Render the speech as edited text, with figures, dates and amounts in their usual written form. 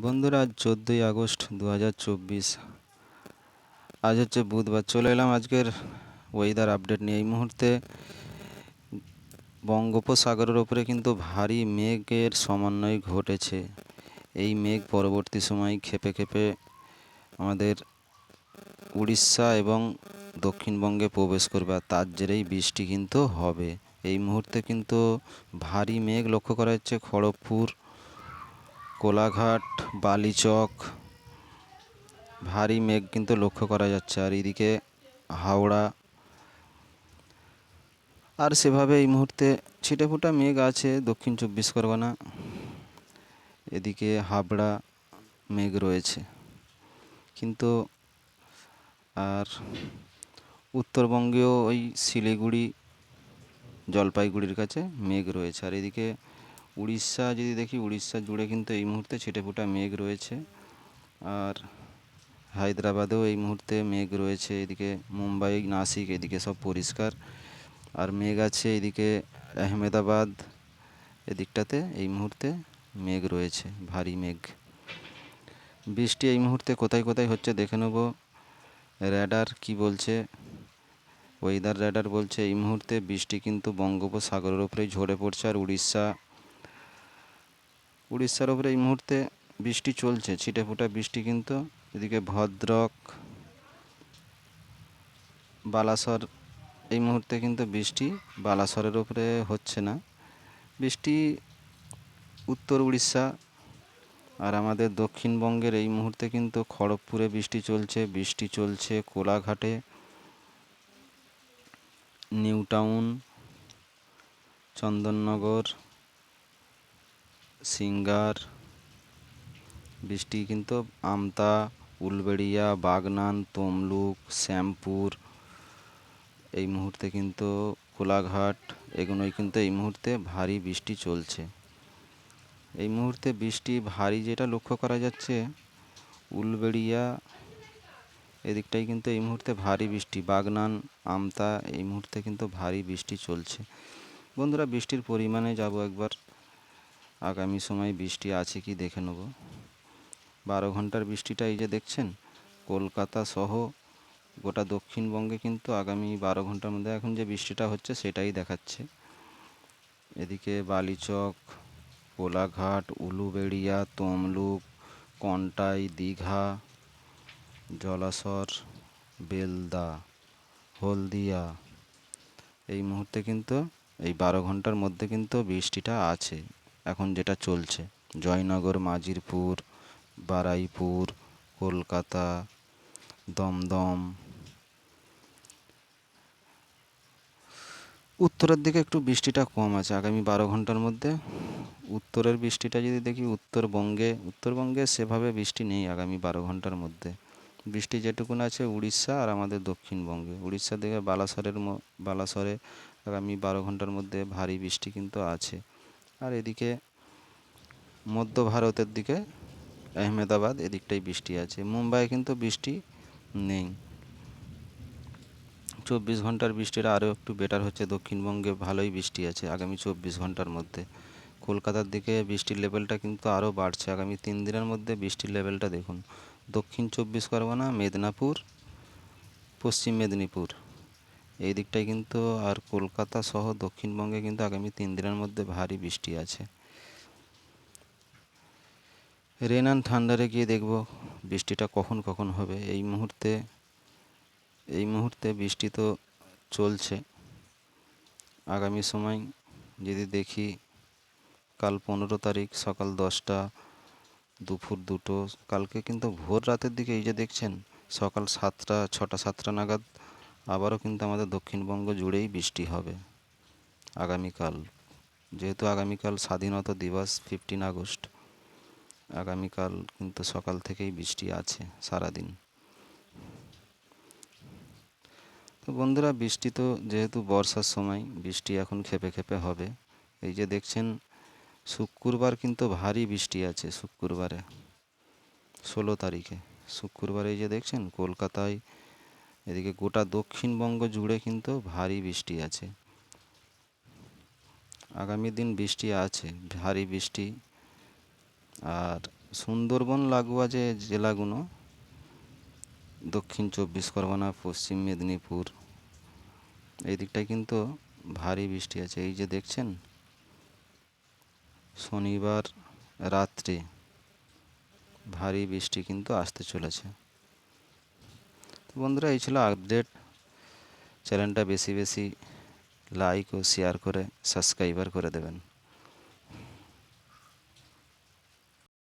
বন্ধুরা, আজ 14ই আগস্ট 2024। আজ হচ্ছে বুধবার। চলে এলাম আজকের ওয়েদার আপডেট নিয়ে। এই মুহূর্তে বঙ্গোপসাগরের ওপরে কিন্তু ভারী মেঘের সমন্বয় ঘটেছে। এই মেঘ পরবর্তী সময় খেপে খেপে আমাদের উড়িষ্যা এবং দক্ষিণবঙ্গে প্রবেশ করবে, আর তার জেরেই বৃষ্টি কিন্তু হবে। এই মুহূর্তে কিন্তু ভারী মেঘ লক্ষ্য করা যাচ্ছে খড়গপুর, কোলাঘাট, বালিচক। ভারী মেঘ কিন্তু লক্ষ্য করা যাচ্ছে। আর এদিকে হাওড়া, আর সেভাবে এই মুহূর্তে ছিটেফোঁটা মেঘ আছে দক্ষিণ 24 পরগনা। এদিকে হাবড়া মেঘ রয়েছে কিন্তু। আর উত্তরবঙ্গেও ওই শিলিগুড়ি, জলপাইগুড়ির কাছে মেঘ রয়েছে। আর এদিকে উড়িষ্যা যদি দেখি, উড়িষ্যা জুড়ে কিন্তু এই মুহূর্তে ছিটেফোঁটা মেঘ রয়েছে। আর হায়দ্রাবাদেও এই মুহূর্তে মেঘ রয়েছে। এদিকে মুম্বাই, নাসিক, এদিকে সব পরিষ্কার। আর মেঘ আছে এদিকে আহমেদাবাদ, এদিকটাতে এই মুহূর্তে মেঘ রয়েছে, ভারী মেঘ। বৃষ্টি এই মুহূর্তে কোথায় কোথায় হচ্ছে দেখে নেব। র্যাডার কি বলছে? ওয়েদার র্যাডার বলছে এই মুহূর্তে বৃষ্টি কিন্তু বঙ্গোপসাগরের ওপরেই ঝরে পড়ছে। আর উড়িষ্যার ওপরে এই মুহূর্তে বৃষ্টি চলছে, ছিটেফোঁটা বৃষ্টি কিন্তু। এদিকে ভদ্রক, বালাসর, এই মুহূর্তে কিন্তু বৃষ্টি বালাসরের ওপরে হচ্ছে না। বৃষ্টি উত্তর উড়িষ্যা আর আমাদের দক্ষিণবঙ্গের এই মুহূর্তে কিন্তু খড়গপুরে বৃষ্টি চলছে কোলাঘাটে, নিউ টাউন, চন্দননগর, সিঙ্গার। বৃষ্টি কিন্তু আমতা, উলবেড়িয়া, বাগনান, তমলুক, শ্যামপুর, এই মুহূর্তে কিন্তু কোলাঘাট, এগুলোই কিন্তু এই মুহূর্তে ভারী বৃষ্টি চলছে। এই মুহূর্তে বৃষ্টি ভারী যেটা লক্ষ্য করা যাচ্ছে উলবেড়িয়া, এদিকটাই কিন্তু এই মুহূর্তে ভারী বৃষ্টি। বাগনান, আমতা, এই মুহূর্তে কিন্তু ভারী বৃষ্টি চলছে। বন্ধুরা, বৃষ্টির পরিমাণে যাব একবার। আগামী সময় বৃষ্টি আছে কি দেখে নেব। 12 ঘন্টার বৃষ্টিটা এই যে দেখছেন, কলকাতা সহ গোটা দক্ষিণবঙ্গে কিন্তু আগামী 12 ঘন্টার মধ্যে এখন যে বৃষ্টিটা হচ্ছে সেটাই দেখাচ্ছে। এদিকে বালিচক, কোলাঘাট, উলুবেড়িয়া, তমলুক, কন্টাই, দীঘা, জলাশর, বেলদা, হলদিয়া, এই মুহূর্তে কিন্তু এই 12 ঘন্টার মধ্যে কিন্তু বৃষ্টিটা আছে এখন যেটা চলছে। জয়নগর, মাজিরপুর, বারুইপুর, কলকাতা, দমদম। উত্তরের দিকে একটু বৃষ্টিটা কম আছে আগামী 12 ঘন্টার মধ্যে। উত্তরের বৃষ্টিটা যদি দেখি, উত্তরবঙ্গে সেভাবে বৃষ্টি নেই আগামী 12 ঘন্টার মধ্যে। বৃষ্টি যেটুকুন আছে উড়িষ্যা আর আমাদের দক্ষিণবঙ্গে। উড়িষ্যার দিকে বালাসরে আগামী 12 ঘন্টার মধ্যে ভারী বৃষ্টি কিন্তু আছে। আর এদিকে মধ্য ভারতের দিকে আহমেদাবাদ, এদিকটাই বৃষ্টি আছে। মুম্বাইয়ে কিন্তু বৃষ্টি নেই। 24 ঘন্টার বৃষ্টিটা আরও একটু বেটার হচ্ছে। দক্ষিণবঙ্গে ভালোই বৃষ্টি আছে আগামী 24 ঘন্টার মধ্যে। কলকাতার দিকে বৃষ্টির লেভেলটা কিন্তু আরও বাড়ছে আগামী 3 দিনের মধ্যে। বৃষ্টির লেভেলটা দেখুন, দক্ষিণ 24 পরগনা, মেদিনীপুর, পশ্চিম মেদিনীপুর, এই দিকটায় কিন্তু, আর কলকাতা সহ দক্ষিণবঙ্গে কিন্তু আগামী 3 দিনের মধ্যে ভারী বৃষ্টি আছে। রেন অ্যান্ড থান্ডারে গিয়ে দেখব বৃষ্টিটা কখন কখন হবে। এই মুহূর্তে বৃষ্টি তো চলছে। আগামী সময় যদি দেখি, কাল 15 তারিখ সকাল 10টা, দুপুর 2টো, কালকে কিন্তু ভোর রাতের দিকে এই যে দেখছেন সকাল 7টা, 6টা 7টা নাগাদ আবারও কিন্তু আমাদের দক্ষিণবঙ্গ জুড়েই বৃষ্টি হবে আগামীকাল। যেহেতু আগামীকাল স্বাধীনতা দিবস 15 আগস্ট, আগামীকাল কিন্তু সকাল থেকেই বৃষ্টি আছে সারাদিন। তো বন্ধুরা, বৃষ্টি তো যেহেতু বর্ষার সময়, বৃষ্টি এখন খেপে খেপে হবে। এই যে দেখছেন শুক্রবার কিন্তু ভারী বৃষ্টি আছে। শুক্রবারে 16 তারিখে শুক্রবারে এই যে দেখছেন কলকাতায়, এদিকে গোটা দক্ষিণবঙ্গ জুড়ে কিন্তু ভারী বৃষ্টি আছে। আগামী দিন বৃষ্টি আছে, ভারী বৃষ্টি। আর সুন্দরবন লাগোয়া যে জেলাগুলো, দক্ষিণ চব্বিশ পরগনা, পশ্চিম মেদিনীপুর, এই দিকটায় কিন্তু ভারী বৃষ্টি আছে। এই যে দেখছেন, শনিবার রাত্রে ভারী বৃষ্টি কিন্তু আসতে চলেছে। তো বন্ধুরা, এই ছিল আপডেট। চ্যানেলটা বেশি বেশি লাইক ও শেয়ার করে সাবস্ক্রাইবার করে দেবেন।